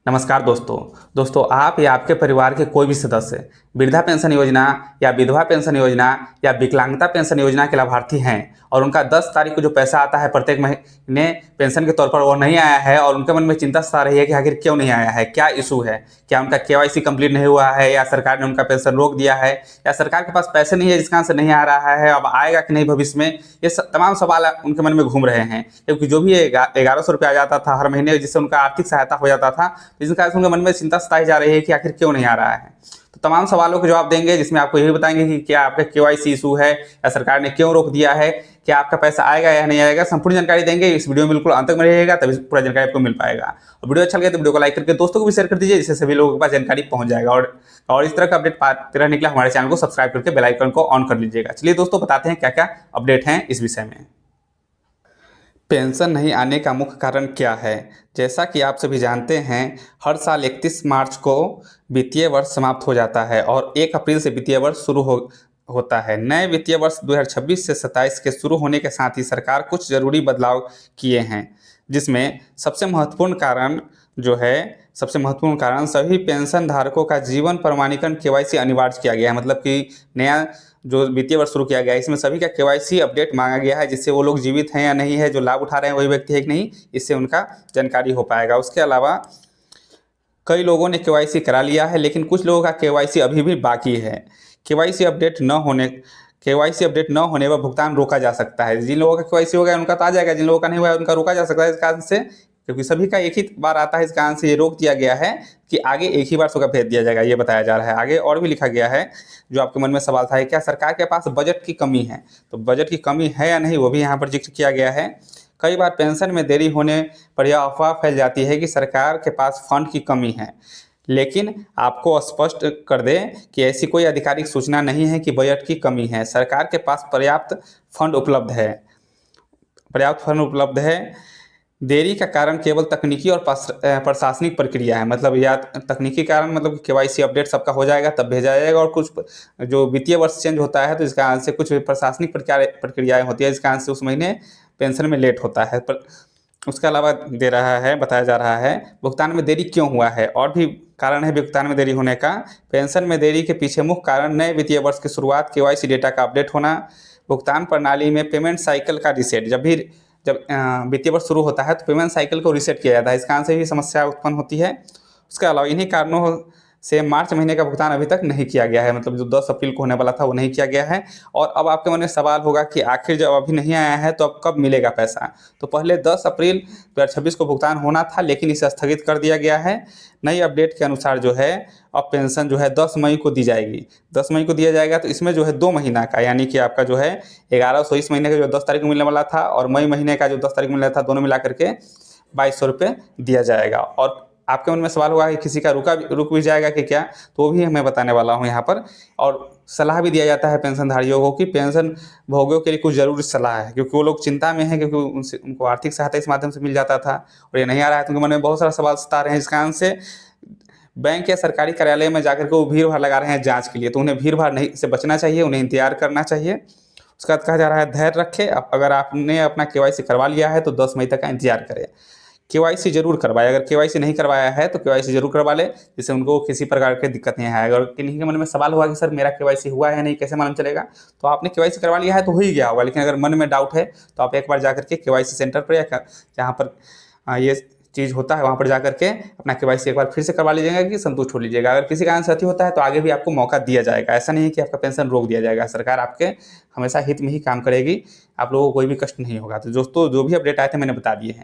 नमस्कार दोस्तों आप या आपके परिवार के कोई भी सदस्य वृद्धा पेंशन योजना या विधवा पेंशन योजना या विकलांगता पेंशन योजना के लाभार्थी हैं और उनका 10 तारीख को जो पैसा आता है प्रत्येक महीने पेंशन के तौर पर वो नहीं आया है और उनके मन में चिंता सता रही है कि आखिर क्यों नहीं आया है, क्या इशू है, क्या उनका केवाईसी कंप्लीट नहीं हुआ है या सरकार ने उनका पेंशन रोक दिया है या सरकार के पास पैसे नहीं है जिस कारण से नहीं आ रहा है, अब आएगा कि नहीं भविष्य में। ये तमाम सवाल उनके मन में घूम रहे हैं क्योंकि जो भी 1100 रुपये आ जाता था हर महीने जिससे उनका आर्थिक सहायता हो जाता था, जिस कारण से उनके मन में चिंता सताई जा रही है कि आखिर क्यों नहीं आ रहा है। तो तमाम सवालों के जवाब देंगे जिसमें आपको यही बताएंगे कि क्या आपका केवाईसी इशू है या सरकार ने क्यों रोक दिया है, क्या आपका पैसा आएगा या नहीं आएगा, संपूर्ण जानकारी देंगे। इस वीडियो में बिल्कुल अंत तक में रहिएगा तभी पूरा जानकारी आपको मिल पाएगा। और वीडियो अच्छा लगे तो वीडियो को लाइक करके दोस्तों को भी शेयर कर दीजिए जिससे सभी लोगों के पास जानकारी पहुंच जाएगा। और इस तरह का अपडेट पाते रहने के लिए हमारे चैनल को सब्सक्राइब करके बेल आइकन को ऑन कर लीजिएगा। चलिए दोस्तों बताते हैं क्या क्या अपडेट हैं इस विषय में। पेंशन नहीं आने का मुख्य कारण क्या है? जैसा कि आप सभी जानते हैं, हर साल 31 मार्च को वित्तीय वर्ष समाप्त हो जाता है और 1 अप्रैल से वित्तीय वर्ष शुरू होता है। नए वित्तीय वर्ष 2026 से 27 के शुरू होने के साथ ही सरकार कुछ ज़रूरी बदलाव किए हैं, जिसमें सबसे महत्वपूर्ण कारण सभी पेंशन धारकों का जीवन प्रमाणीकरण केवाईसी अनिवार्य किया गया है। मतलब कि नया जो वित्तीय वर्ष शुरू किया गया है इसमें सभी का केवाईसी अपडेट मांगा गया है, जिससे वो लोग जीवित हैं या नहीं है, जो लाभ उठा रहे हैं वही व्यक्ति है कि नहीं, इससे उनका जानकारी हो पाएगा। उसके अलावा कई लोगों ने केवाईसी करा लिया है लेकिन कुछ लोगों का केवाईसी अभी भी बाकी है। केवाईसी अपडेट न होने पर भुगतान रोका जा सकता है। जिन लोगों का केवाईसी हो गया उनका तो आ जाएगा, जिन लोगों का नहीं हुआ है उनका रोका जा सकता है। इस कारण से, क्योंकि सभी का एक ही बार आता है, इस कारण से ये रोक दिया गया है कि आगे एक ही बार सबका भेज दिया जाएगा, ये बताया जा रहा है। आगे और भी लिखा गया है, जो आपके मन में सवाल था, क्या सरकार के पास बजट की कमी है? तो बजट की कमी है या नहीं वो भी यहाँ पर जिक्र किया गया है। कई बार पेंशन में देरी होने पर यह अफवाह फैल जाती है कि सरकार के पास फंड की कमी है, लेकिन आपको स्पष्ट कर दें कि ऐसी कोई आधिकारिक सूचना नहीं है कि बजट की कमी है। सरकार के पास पर्याप्त फंड उपलब्ध है। देरी का कारण केवल तकनीकी और प्रशासनिक प्रक्रिया है। मतलब या तकनीकी कारण, मतलब केवाईसी अपडेट सबका हो जाएगा तब भेजा जाएगा, और कुछ जो वित्तीय वर्ष चेंज होता है तो इस कारण से कुछ प्रशासनिक प्रक्रियाएँ होती है, इस कारण से उस महीने पेंशन में लेट होता है। पर उसके अलावा बताया जा रहा है भुगतान में देरी क्यों हुआ है। और भी कारण है भुगतान में देरी होने का। पेंशन में देरी के पीछे मुख्य कारण नए वित्तीय वर्ष की शुरुआत, केवाईसी डेटा का अपडेट होना, भुगतान प्रणाली में पेमेंट साइकिल का रिसेट। जब वित्तीय वर्ष शुरू होता है तो पेमेंट साइकिल को रिसेट किया जाता है, इस कारण से भी समस्या उत्पन्न होती है। उसके अलावा इन्हीं कारणों से मार्च महीने का भुगतान अभी तक नहीं किया गया है। मतलब जो 10 अप्रैल को होने वाला था वो नहीं किया गया है। और अब आपके मन में सवाल होगा कि आखिर जब अभी नहीं आया है तो अब कब मिलेगा पैसा? तो पहले 10 अप्रैल 2026 को भुगतान होना था, लेकिन इसे स्थगित कर दिया गया है। नई अपडेट के अनुसार जो है अब पेंशन जो है 10 मई को दी जाएगी। 10 मई को दिया जाएगा तो इसमें जो है 2 महीना का, यानी कि आपका जो है 1100 इस महीने का जो 10 तारीख को मिलने वाला था और मई महीने का जो 10 तारीख को मिलने था, दोनों मिला करके 2200 रुपये दिया जाएगा। और आपके मन में सवाल होगा कि किसी का रुक भी जाएगा कि क्या, तो वो भी मैं बताने वाला हूँ यहाँ पर। और सलाह भी दिया जाता है पेंशनधारियों को कि पेंशन भोगियों के लिए कुछ ज़रूरी सलाह है, क्योंकि वो लोग चिंता में हैं, क्योंकि उनको आर्थिक सहायता इस माध्यम से मिल जाता था और ये नहीं आ रहा है, तो उनके मन में बहुत सारा सवाल सता रहे हैं। इस कारण से बैंक या सरकारी कार्यालय में जाकर के वो भीड़ भाड़ लगा रहे हैं जाँच के लिए, तो उन्हें भीड़ भाड़ नहीं से बचना चाहिए, उन्हें इंतजार करना चाहिए। उसके बाद कहा जा रहा है धैर्य रखें। अगर आपने अपना केवाईसी करवा लिया है तो 10 मई तक का इंतजार करें। केवाईसी जरूर करवाए, अगर केवाईसी नहीं करवाया है तो केवाईसी जरूर करवा ले, जिससे उनको किसी प्रकार की दिक्कत नहीं आएगा। अगर किन्हीं के मन में सवाल हुआ कि सर मेरा केवाईसी हुआ है नहीं, कैसे मालूम चलेगा, तो आपने केवाईसी करवा लिया है तो हो ही गया होगा। लेकिन अगर मन में डाउट है तो आप एक बार जाकर के केवाईसी सेंटर पर या जहाँ पर ये चीज़ होता है वहाँ पर जाकर के अपना केवाईसी एक बार फिर से करवा लीजिएगा कि संतुष्ट हो लीजिएगा। अगर किसी कारण से अति होता है तो आगे भी आपको मौका दिया जाएगा। ऐसा नहीं है कि आपका पेंशन रोक दिया जाएगा। सरकार आपके हमेशा हित में ही काम करेगी, आप लोगों को कोई भी कष्ट नहीं होगा। तो दोस्तों जो भी अपडेट आए थे मैंने बता दिए हैं।